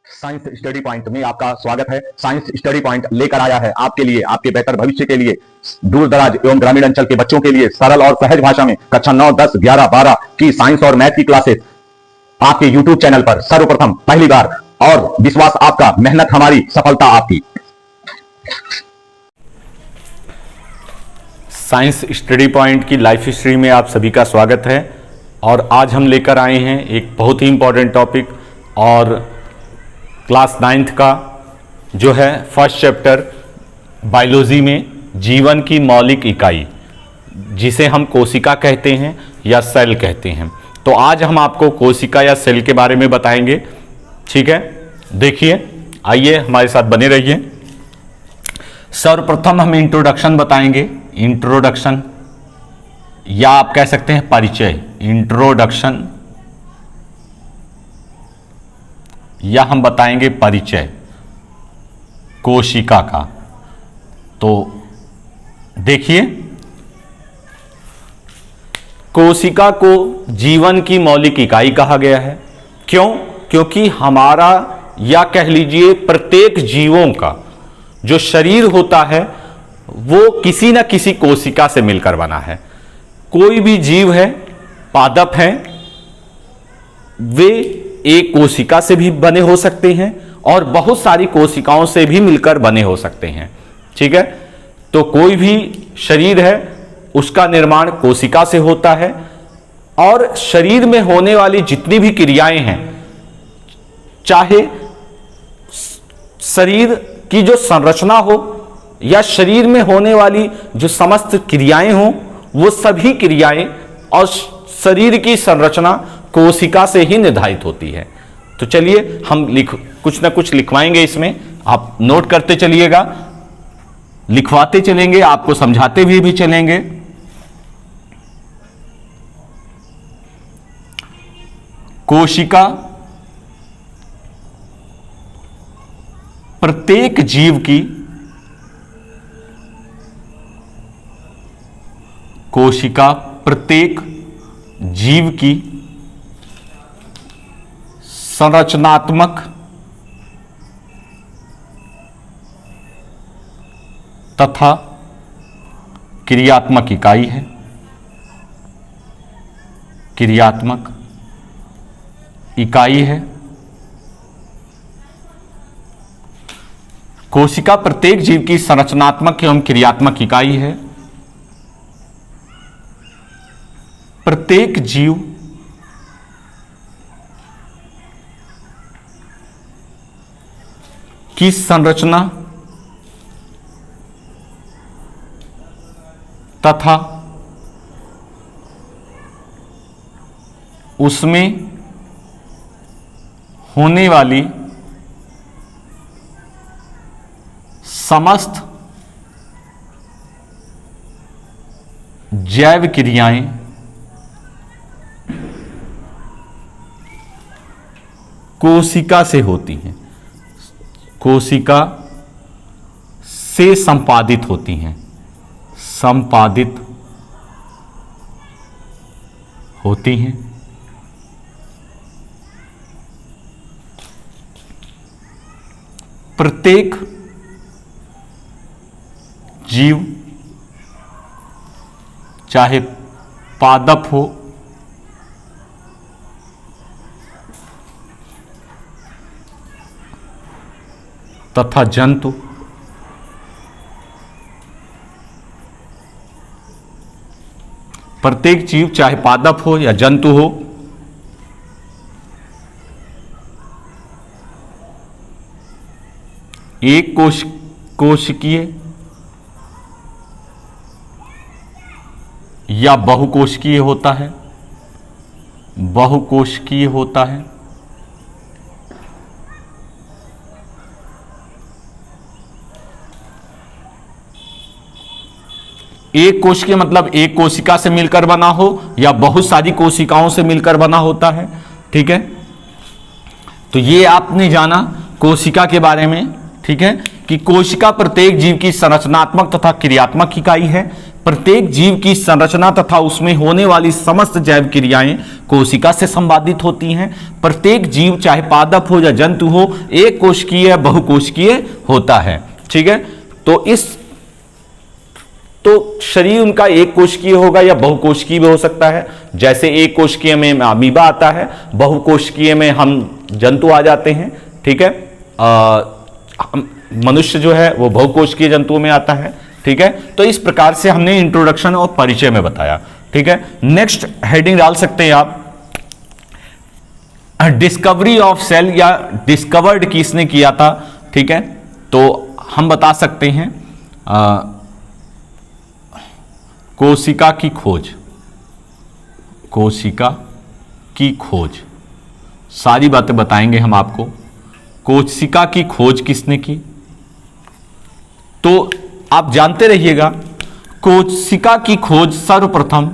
Science study point में आपका स्वागत है। साइंस स्टडी पॉइंट लेकर आया है आपके लिए, आपके बेहतर भविष्य के लिए, दूर दराज एवं ग्रामीण अंचल के बच्चों के लिए सरल और सहज भाषा में कक्षा 9, 10, 11, 12 की साइंस और मैथ की क्लासेस आपके YouTube चैनल पर सर्वप्रथम पहली बार। और विश्वास आपका, मेहनत हमारी, सफलता आपकी। साइंस स्टडी पॉइंट की लाइफ हिस्ट्री में आप सभी का स्वागत है। और आज हम लेकर आए हैं एक बहुत ही इंपॉर्टेंट टॉपिक, और क्लास 9th का जो है फर्स्ट चैप्टर बायोलॉजी में जीवन की मौलिक इकाई, जिसे हम कोशिका कहते हैं या सेल कहते हैं। तो आज हम आपको कोशिका या सेल के बारे में बताएंगे, ठीक है। देखिए, आइए हमारे साथ बने रहिए। सर्वप्रथम हम इंट्रोडक्शन बताएंगे, इंट्रोडक्शन या आप कह सकते हैं परिचय, इंट्रोडक्शन, या हम बताएंगे परिचय कोशिका का। तो देखिए, कोशिका को जीवन की मौलिक इकाई कहा गया है। क्यों? क्योंकि हमारा या कह लीजिए प्रत्येक जीवों का जो शरीर होता है वो किसी न किसी कोशिका से मिलकर बना है। कोई भी जीव है, पादप है, वे एक कोशिका से भी बने हो सकते हैं और बहुत सारी कोशिकाओं से भी मिलकर बने हो सकते हैं, ठीक है। तो कोई भी शरीर है उसका निर्माण कोशिका से होता है, और शरीर में होने वाली जितनी भी क्रियाएं हैं, चाहे शरीर की जो संरचना हो या शरीर में होने वाली जो समस्त क्रियाएं हों, वो सभी क्रियाएं और शरीर की संरचना कोशिका से ही निर्धारित होती है। तो चलिए हम कुछ ना कुछ लिखवाएंगे इसमें, आप नोट करते चलिएगा, लिखवाते चलेंगे, आपको समझाते भी चलेंगे। कोशिका प्रत्येक जीव की, कोशिका प्रत्येक जीव की संरचनात्मक तथा क्रियात्मक इकाई है। क्रियात्मक इकाई है। कोशिका प्रत्येक जीव की संरचनात्मक एवं क्रियात्मक इकाई है। प्रत्येक जीव की संरचना तथा उसमें होने वाली समस्त जैव क्रियाएं कोशिका से होती हैं, कोशिका से संपादित होती हैं, संपादित होती हैं। प्रत्येक जीव, चाहे पादप हो तथा जंतु, प्रत्येक जीव चाहे पादप हो या जंतु हो, एक कोशिकीय या बहुकोशिकीय होता है, बहुकोशिकीय होता है। एक कोशिकीय मतलब एक कोशिका से मिलकर बना हो या बहुत सारी कोशिकाओं से मिलकर बना होता है, ठीक है। तो ये आपने जाना कोशिका के बारे में, ठीक है, कि कोशिका प्रत्येक जीव की संरचनात्मक तथा क्रियात्मक इकाई है। प्रत्येक जीव की संरचना तथा उसमें होने वाली समस्त जैव क्रियाएं कोशिका से संपादित होती हैं। प्रत्येक जीव चाहे पादप हो या जंतु हो एक कोशिकीय या बहुकोशिकीय होता है। ठीक है, तो शरीर उनका एक कोशिकीय होगा या बहुकोशिकीय भी हो सकता है। जैसे एक कोशिकीय में अमीबा आता है, बहुकोशिकीय में हम जंतु आ जाते हैं। ठीक है, मनुष्य जो है वो बहुकोशिकीय जंतुओं में आता है। ठीक है, तो इस प्रकार से हमने इंट्रोडक्शन और परिचय में बताया। ठीक है, नेक्स्ट हेडिंग डाल सकते हैं आप, डिस्कवरी ऑफ सेल, या डिस्कवर्ड किसने किया था। ठीक है, तो हम बता सकते हैं कोशिका की खोज, कोशिका की खोज, सारी बातें बताएंगे हम आपको। कोशिका की खोज किसने की, तो आप जानते रहिएगा। कोशिका की खोज सर्वप्रथम,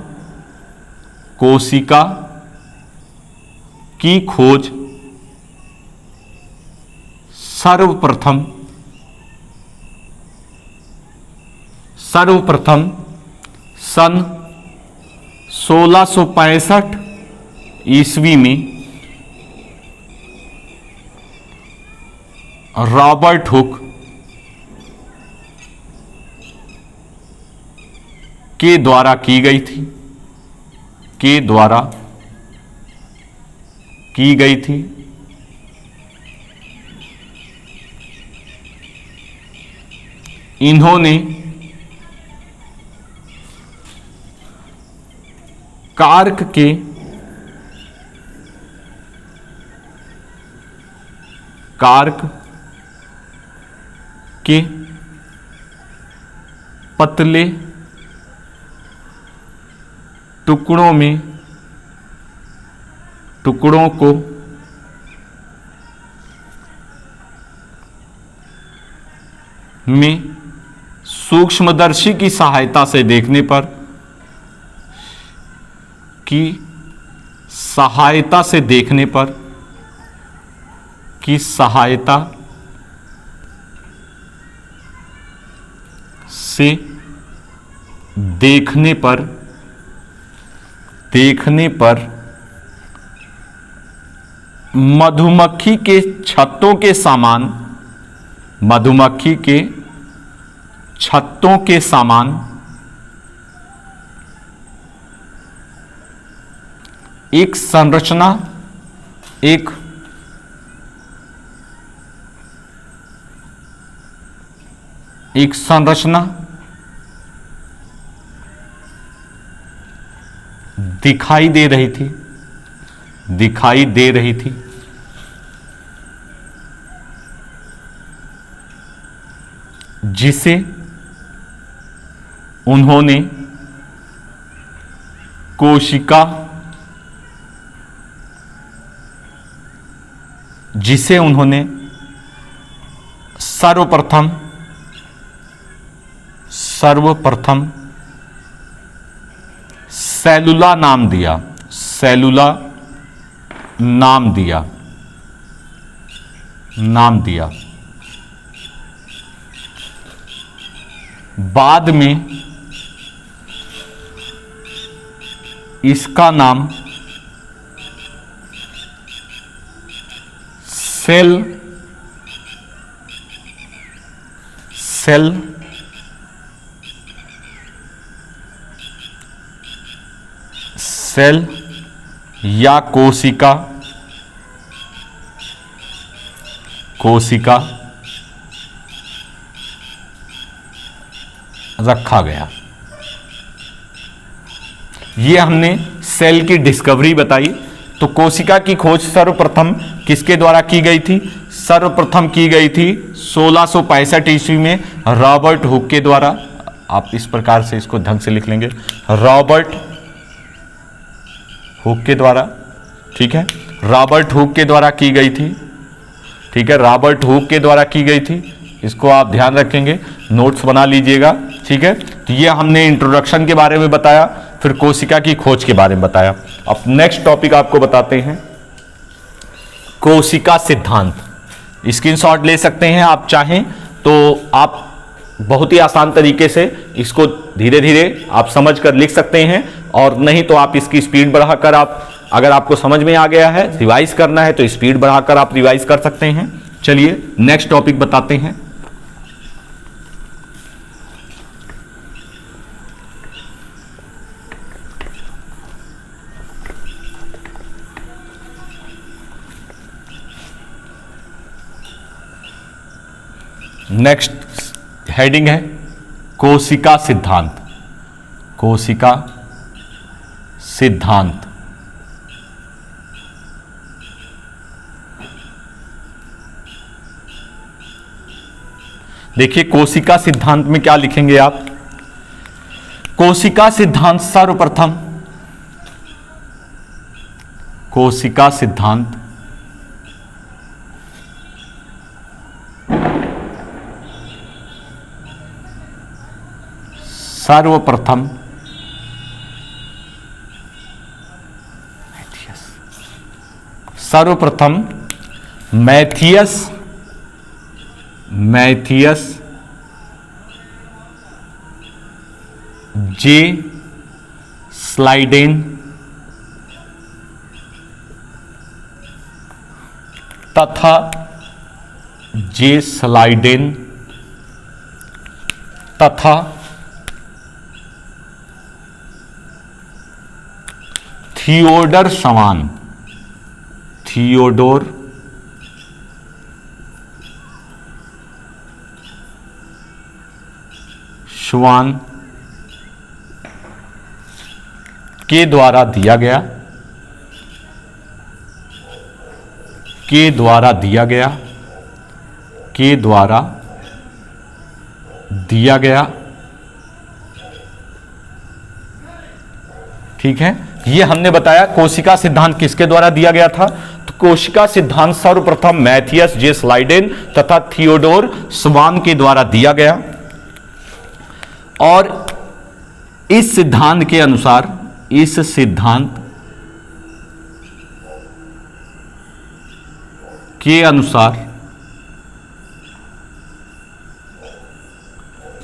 कोशिका की खोज सर्वप्रथम सन 1665 ईस्वी में रॉबर्ट हुक के द्वारा की गई थी, के द्वारा की गई थी। इन्होंने कार्क के पतले टुकड़ों को में सूक्ष्मदर्शी की सहायता से देखने पर देखने पर मधुमक्खी के छत्तों के समान, मधुमक्खी के छत्तों के समान एक संरचना, एक संरचना दिखाई दे रही थी, जिसे उन्होंने कोशिका, जिसे उन्होंने सर्वप्रथम सेलुला नाम दिया, सेलुला नाम दिया। बाद में इसका नाम सेल या कोशिका रखा गया। ये हमने सेल की डिस्कवरी बताई। तो कोशिका की खोज सर्वप्रथम किसके द्वारा की गई थी? सर्वप्रथम की गई थी 1665 ईस्वी में रॉबर्ट हुक के द्वारा। आप इस प्रकार से इसको ढंग से लिख लेंगे, रॉबर्ट हुक के द्वारा। ठीक है, रॉबर्ट हुक के द्वारा की गई थी। ठीक है, रॉबर्ट हुक के द्वारा की गई थी। इसको आप ध्यान रखेंगे, नोट्स बना लीजिएगा। ठीक है, तो ये हमने इंट्रोडक्शन के बारे में बताया, फिर कोशिका की खोज के बारे में बताया। अब नेक्स्ट टॉपिक आपको बताते हैं कोशिका सिद्धांत। स्क्रीनशॉट ले सकते हैं आप चाहें तो। आप बहुत ही आसान तरीके से इसको धीरे धीरे आप समझ कर लिख सकते हैं, और नहीं तो आप इसकी स्पीड बढ़ाकर, आप अगर आपको समझ में आ गया है, रिवाइज करना है तो स्पीड बढ़ाकर आप रिवाइज कर सकते हैं। चलिए नेक्स्ट टॉपिक बताते हैं। नेक्स्ट हेडिंग है कोशिका सिद्धांत। कोशिका सिद्धांत। देखिए कोशिका सिद्धांत में क्या लिखेंगे आप। कोशिका सिद्धांत सर्वप्रथम, कोशिका सिद्धांत सर्वप्रथम मैथियस जे स्लाइडेन तथा जे स्लाइडेन तथा थियोडर सवान, थियोडोर श्वान के द्वारा दिया गया, के द्वारा दिया गया, के द्वारा दिया गया। ठीक है, ये हमने बताया कोशिका सिद्धांत किसके द्वारा दिया गया था। तो कोशिका सिद्धांत सर्वप्रथम मैथियस जे स्लाइडेन तथा थियोडोर स्वान के द्वारा दिया गया, और इस सिद्धांत के अनुसार, इस सिद्धांत के अनुसार,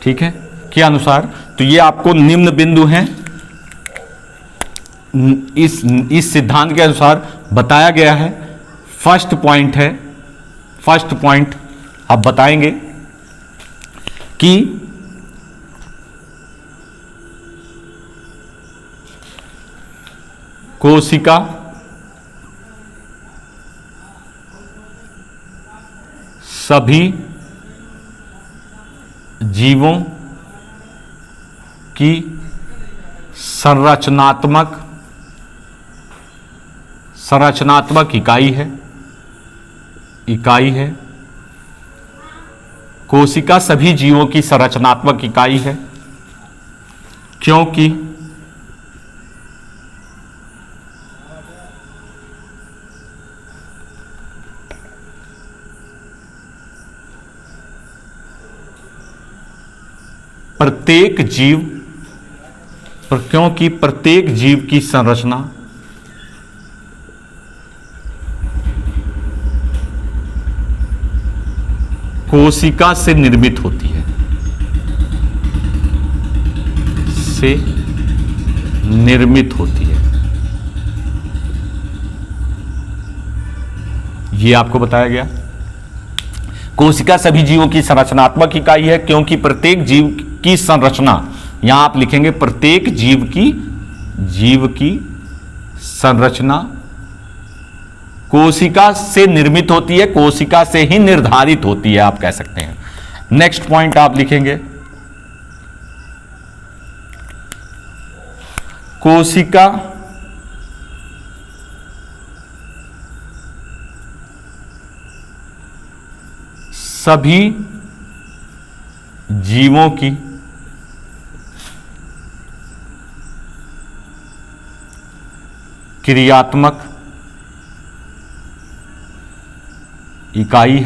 ठीक है, के अनुसार, तो ये आपको निम्न बिंदु हैं इस सिद्धांत के अनुसार बताया गया है। फर्स्ट पॉइंट है, फर्स्ट पॉइंट आप बताएंगे कि कोशिका सभी जीवों की संरचनात्मक इकाई है। कोशिका सभी जीवों की संरचनात्मक इकाई है, क्योंकि प्रत्येक जीव की संरचना कोशिका से निर्मित होती है, से निर्मित होती है। ये आपको बताया गया। कोशिका सभी जीवों की संरचनात्मक इकाई है, क्योंकि प्रत्येक जीव की संरचना, यहां आप लिखेंगे प्रत्येक जीव की संरचना कोशिका से निर्मित होती है, कोशिका से ही निर्धारित होती है, आप कह सकते हैं। नेक्स्ट पॉइंट आप लिखेंगे कोशिका सभी जीवों की क्रियात्मक इकाई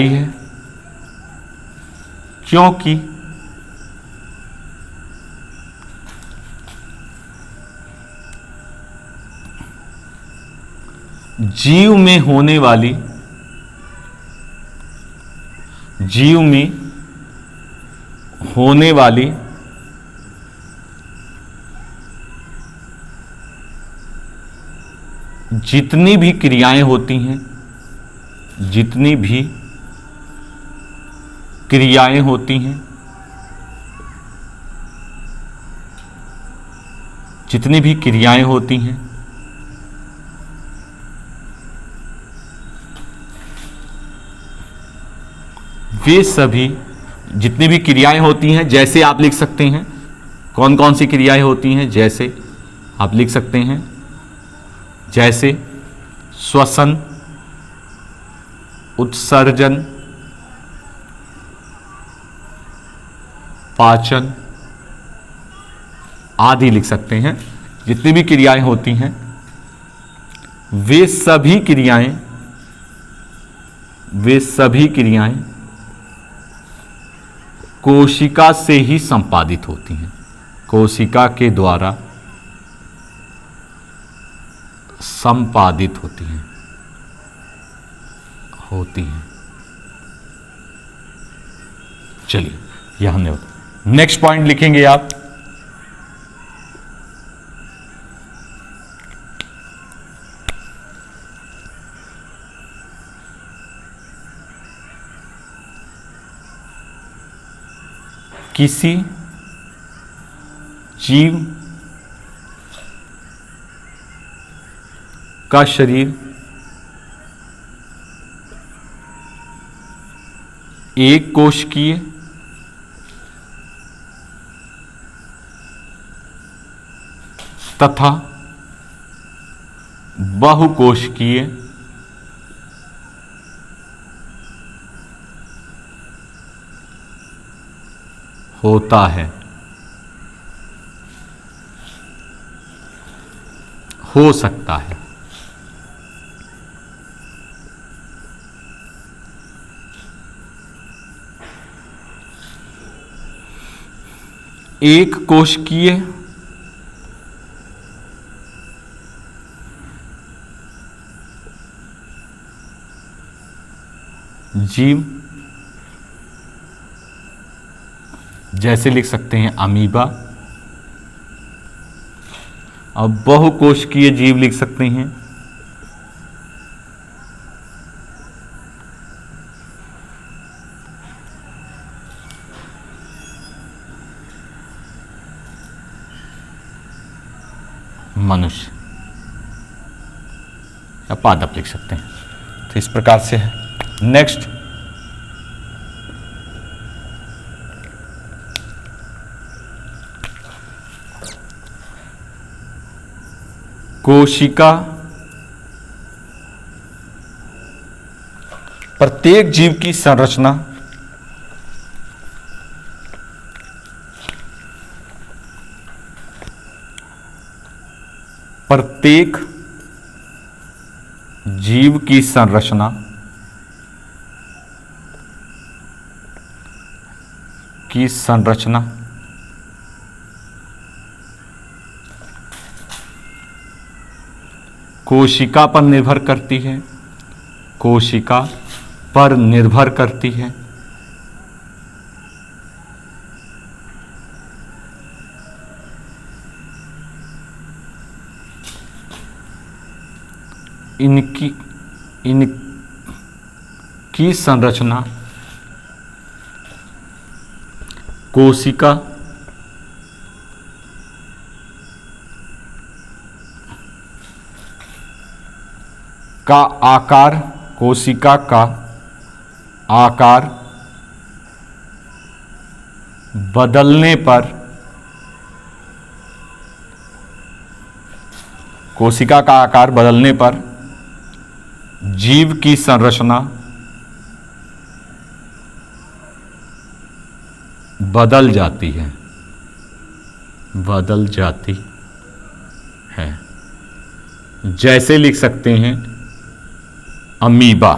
है, क्योंकि जीव में होने वाली जीव में होने वाली जितनी भी क्रियाएं होती हैं, जितनी भी क्रियाएं होती हैं, जितनी भी क्रियाएं होती हैं, वे सभी जितनी भी क्रियाएं होती हैं, जैसे आप लिख सकते हैं कौन कौन सी क्रियाएं होती हैं, जैसे आप लिख सकते हैं जैसे श्वसन, उत्सर्जन, पाचन आदि लिख सकते हैं। जितनी भी क्रियाएं होती हैं वे सभी क्रियाएं कोशिका से ही संपादित होती हैं, कोशिका के द्वारा संपादित होती हैं। चलिए यह हमने बताया। नेक्स्ट पॉइंट लिखेंगे आप, किसी जीव का शरीर एक कोशिकीय तथा बहुकोशिकीय होता है, हो सकता है। एक कोशिकीय जीव, जैसे लिख सकते हैं अमीबा, अब बहुकोशिकीय जीव लिख सकते हैं मनुष्य या पादप लिख सकते हैं। तो इस प्रकार से है। नेक्स्ट, कोशिका प्रत्येक जीव की संरचना प्रत्येक जीव की संरचना कोशिका पर निर्भर करती है, कोशिका पर निर्भर करती है। इनकी संरचना कोशिका का आकार, कोशिका का आकार बदलने पर, कोशिका का आकार बदलने पर जीव की संरचना बदल जाती है, बदल जाती है। जैसे लिख सकते हैं अमीबा।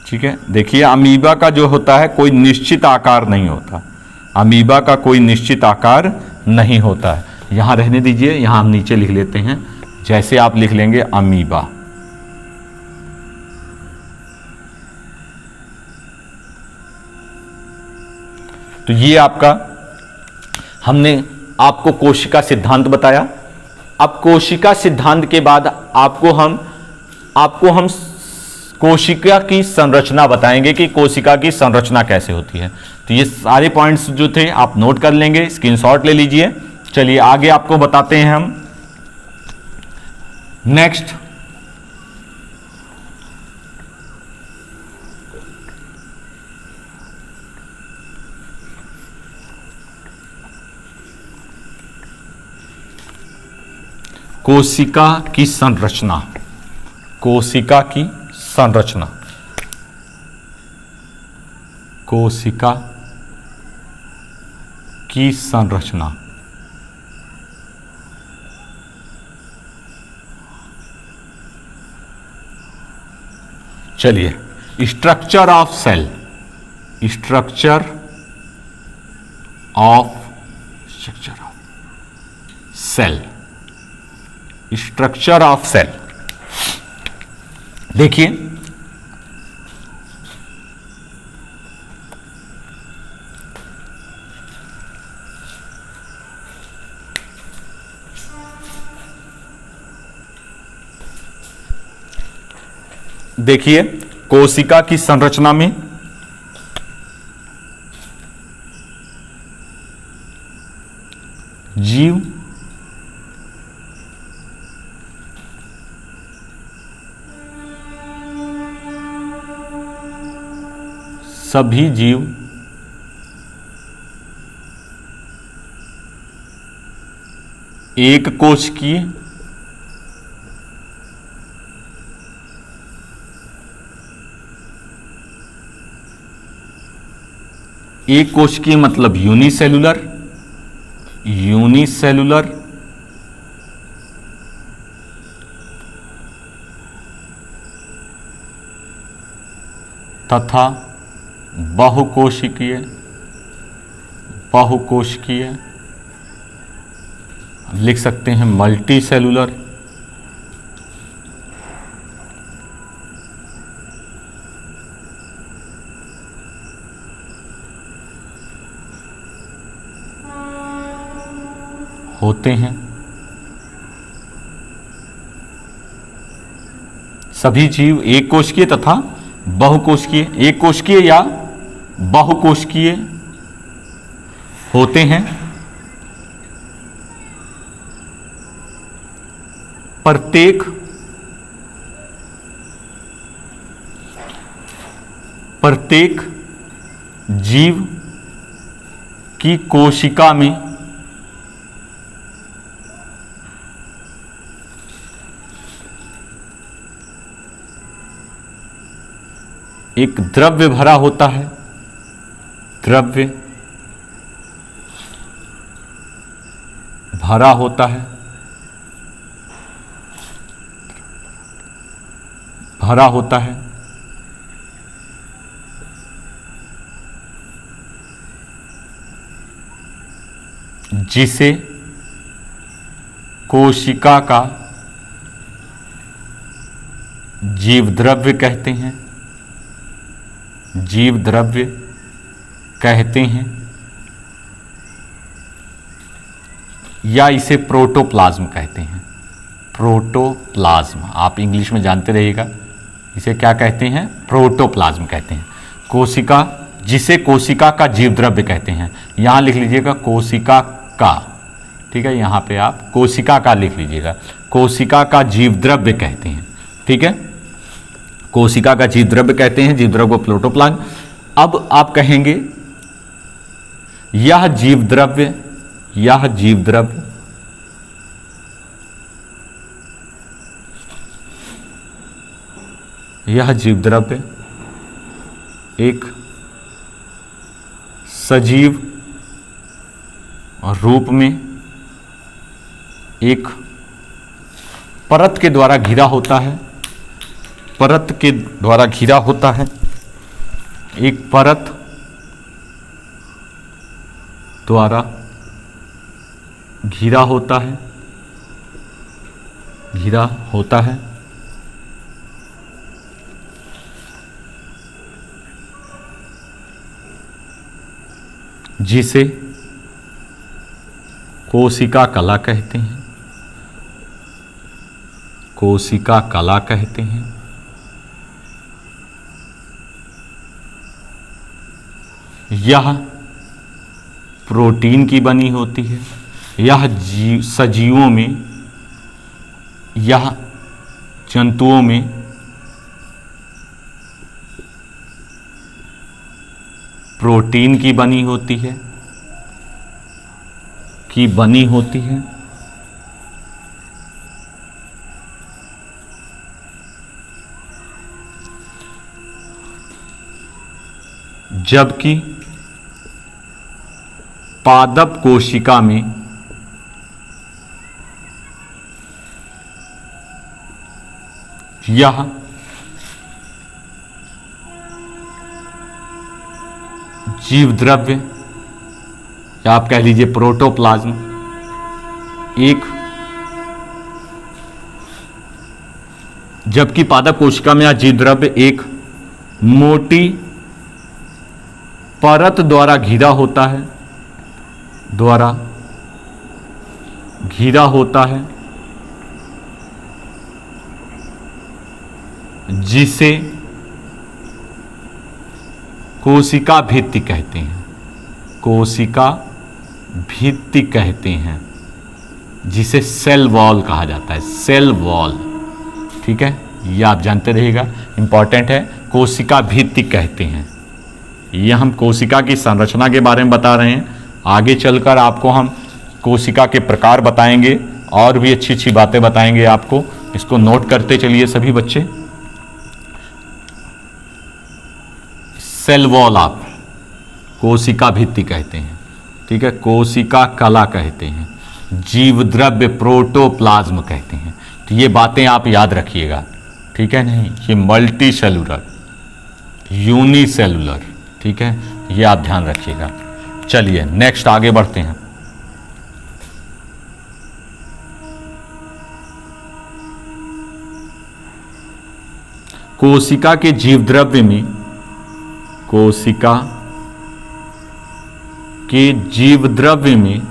ठीक है, देखिए अमीबा का जो होता है कोई निश्चित आकार नहीं होता, अमीबा का कोई निश्चित आकार नहीं होता है। यहां रहने दीजिए, यहां हम नीचे लिख लेते हैं, जैसे आप लिख लेंगे अमीबा। तो ये आपका हमने आपको कोशिका सिद्धांत बताया। अब कोशिका सिद्धांत के बाद आपको हम कोशिका की संरचना बताएंगे कि कोशिका की संरचना कैसे होती है। तो ये सारे पॉइंट्स जो थे आप नोट कर लेंगे, स्क्रीनशॉट ले लीजिए। चलिए आगे आपको बताते हैं हम नेक्स्ट। कोशिका की संरचना, कोशिका की संरचना, कोशिका की संरचना। चलिए, structure of cell, structure of cell, structure of cell. देखिए, देखिए कोशिका की संरचना में जीव सभी जीव एक कोशिकीय, एक कोशिकीय मतलब यूनिसेलुलर, यूनिसेलुलर तथा बहुकोशिकीय, बहुकोशिकीय लिख सकते हैं मल्टी सेलुलर, होते हैं। सभी जीव एक कोशिकीय तथा बहुकोशिकीय, एक कोशिकीय या बहुकोशिकीय होते हैं। प्रत्येक जीव की कोशिका में एक द्रव्य भरा होता है, द्रव्य भरा होता है, भरा होता है, जिसे कोशिका का जीव द्रव्य कहते हैं, जीव द्रव्य कहते हैं, या इसे प्रोटोप्लाज्म कहते हैं। प्रोटोप्लाज्म आप इंग्लिश में जानते रहिएगा, इसे क्या कहते हैं? प्रोटोप्लाज्म कहते हैं। कोशिका, जिसे कोशिका का जीव द्रव्य कहते हैं। यहां लिख लीजिएगा कोशिका का, ठीक है, यहां पे आप कोशिका का लिख लीजिएगा, कोशिका का जीव द्रव्य कहते हैं, ठीक है, कोशिका का जीव द्रव्य कहते हैं, जीव द्रव्य को प्रोटोप्लाज्म। अब आप कहेंगे यह जीव द्रव्य, यह जीव द्रव्य यह जीव द्रव्य एक सजीव रूप में एक परत के द्वारा घिरा होता है, परत के द्वारा घिरा होता है, एक परत द्वारा घिरा होता है, घिरा होता है, जिसे कोशिका कला कहते हैं, कोशिका कला कहते हैं। यह प्रोटीन की बनी होती है। यह सजीवों में, यह जंतुओं में प्रोटीन की बनी होती है, जबकि पादप कोशिका में यह जीव द्रव्य या आप कह लीजिए प्रोटोप्लाज्म एक, जबकि पादप कोशिका में यह जीव द्रव्य एक मोटी परत द्वारा घिरा होता है, जिसे कोशिका भित्ति कहते हैं, कोशिका भित्ति कहते हैं, जिसे सेल वॉल कहा जाता है, सेल वॉल। ठीक है, ये आप जानते रहिएगा, इंपॉर्टेंट है, कोशिका भित्ति कहते हैं। ये हम कोशिका की संरचना के बारे में बता रहे हैं। आगे चलकर आपको हम कोशिका के प्रकार बताएंगे और भी अच्छी अच्छी बातें बताएंगे आपको। इसको नोट करते चलिए सभी बच्चे। सेल वॉल आप कोशिका भित्ति कहते हैं, ठीक है, कोशिका कला कहते हैं, जीव द्रव्य प्रोटोप्लाज्म कहते हैं। तो ये बातें आप याद रखिएगा, ठीक है नहीं, ये मल्टी सेलुलर, यूनिसेलुलर, ठीक है, ये आप ध्यान रखिएगा। चलिए नेक्स्ट आगे बढ़ते हैं। कोशिका के जीव द्रव्य में, कोशिका के जीव द्रव्य में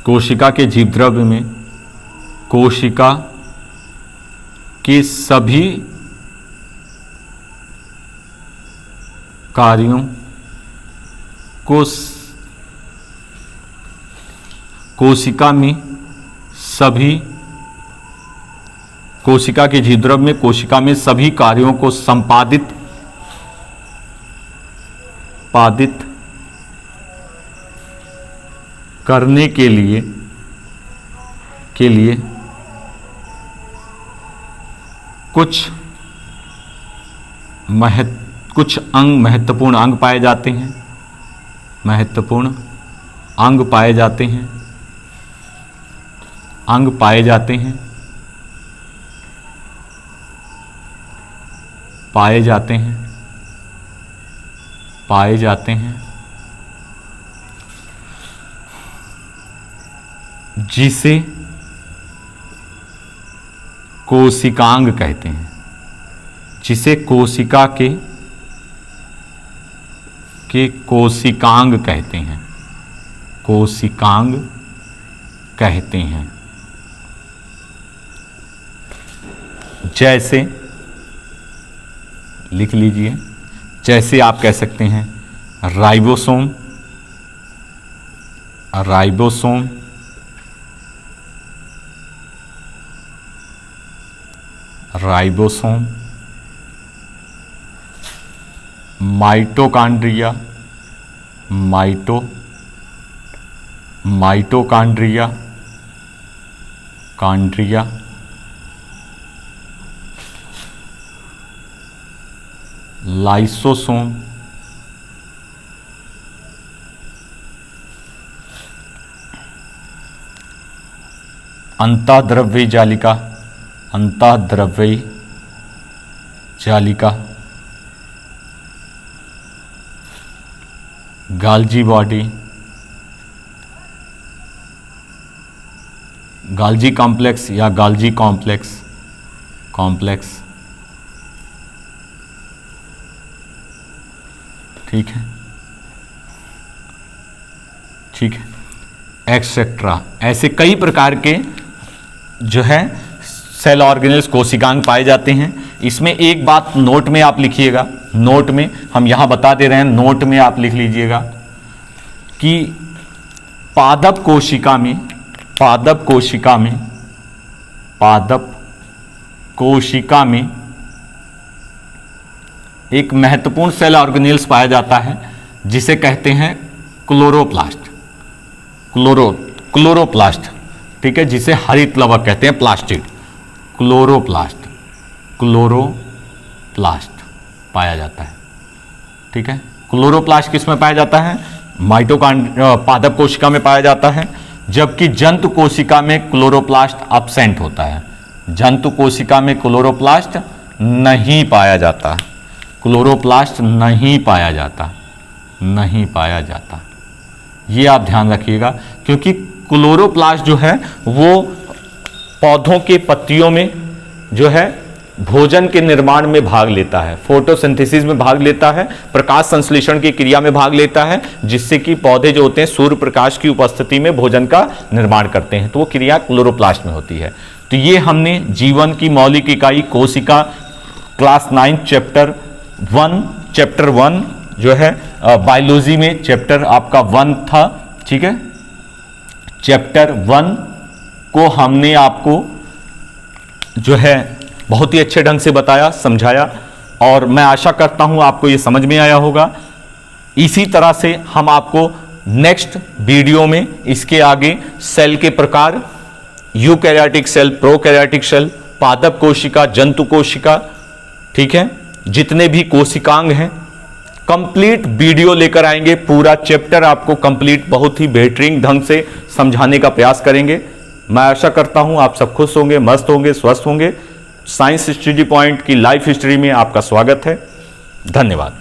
कोशिका के जीव द्रव्य में कोशिका के सभी कार्यों को, कोशिका में सभी, कोशिका के जीव द्रव्य में कोशिका में सभी कार्यों को संपादित करने के लिए कुछ महत्वपूर्ण अंग पाए जाते हैं, महत्वपूर्ण अंग पाए जाते हैं, अंग पाए जाते हैं, पाए जाते हैं, पाए जाते हैं, जिसे कोशिकांग कहते हैं, जिसे कोशिका के कोशिकांग कहते हैं, कोशिकांग कहते हैं। जैसे लिख लीजिए, जैसे आप कह सकते हैं ribosome, ribosome, ribosome, mitochondria, mitochondria, chondria, lysosome, अंतःद्रव्यी जालिका, अंतःद्रव्यी जालिका, गाल्जी बॉडी, गाल्जी कॉम्प्लेक्स या गाल्जी कॉम्प्लेक्स, ठीक है, एक्सेट्रा। ऐसे कई प्रकार के जो है सेल ऑर्गेनेल्स कोशिकांग पाए जाते हैं। इसमें एक बात नोट में आप लिखिएगा, नोट में हम यहां बता दे रहे हैं, नोट में आप लिख लीजिएगा कि पादप कोशिका में एक महत्वपूर्ण सेल ऑर्गेनेल्स पाया जाता है जिसे कहते हैं क्लोरोप्लास्ट, ठीक है, जिसे हरित लवक कहते हैं, प्लास्टिड, क्लोरोप्लास्ट पाया जाता है, ठीक है। क्लोरोप्लास्ट किस में पाया जाता है? पादप कोशिका में पाया जाता है, जबकि जंतु कोशिका में क्लोरोप्लास्ट अब्सेंट होता है। जंतु कोशिका में क्लोरोप्लास्ट नहीं पाया जाता, क्लोरोप्लास्ट नहीं पाया जाता। ये आप ध्यान रखिएगा, क्योंकि क्लोरोप्लास्ट जो है वो पौधों के पत्तियों में जो है भोजन के निर्माण में भाग लेता है, फोटोसिंथेसिस में भाग लेता है, प्रकाश संश्लेषण की क्रिया में भाग लेता है, जिससे कि पौधे जो होते हैं सूर्य प्रकाश की उपस्थिति में भोजन का निर्माण करते हैं, तो वो क्रिया क्लोरोप्लास्ट में होती है। तो ये हमने जीवन की मौलिक इकाई कोशिका क्लास 9 चैप्टर 1 जो है बायोलॉजी में चैप्टर आपका 1 था, ठीक है। चैप्टर 1 को हमने आपको जो है बहुत ही अच्छे ढंग से बताया, समझाया, और मैं आशा करता हूं आपको ये समझ में आया होगा। इसी तरह से हम आपको नेक्स्ट वीडियो में इसके आगे सेल के प्रकार, यूकैरियोटिक सेल, प्रोकैरियोटिक सेल, पादप कोशिका, जंतु कोशिका, ठीक है, जितने भी कोशिकांग हैं, कंप्लीट वीडियो लेकर आएंगे। पूरा चैप्टर आपको कंप्लीट बहुत ही बेहतरीन ढंग से समझाने का प्रयास करेंगे। मैं आशा करता हूं आप सब खुश होंगे, मस्त होंगे, स्वस्थ होंगे। साइंस स्टडी पॉइंट की लाइफ हिस्ट्री में आपका स्वागत है। धन्यवाद।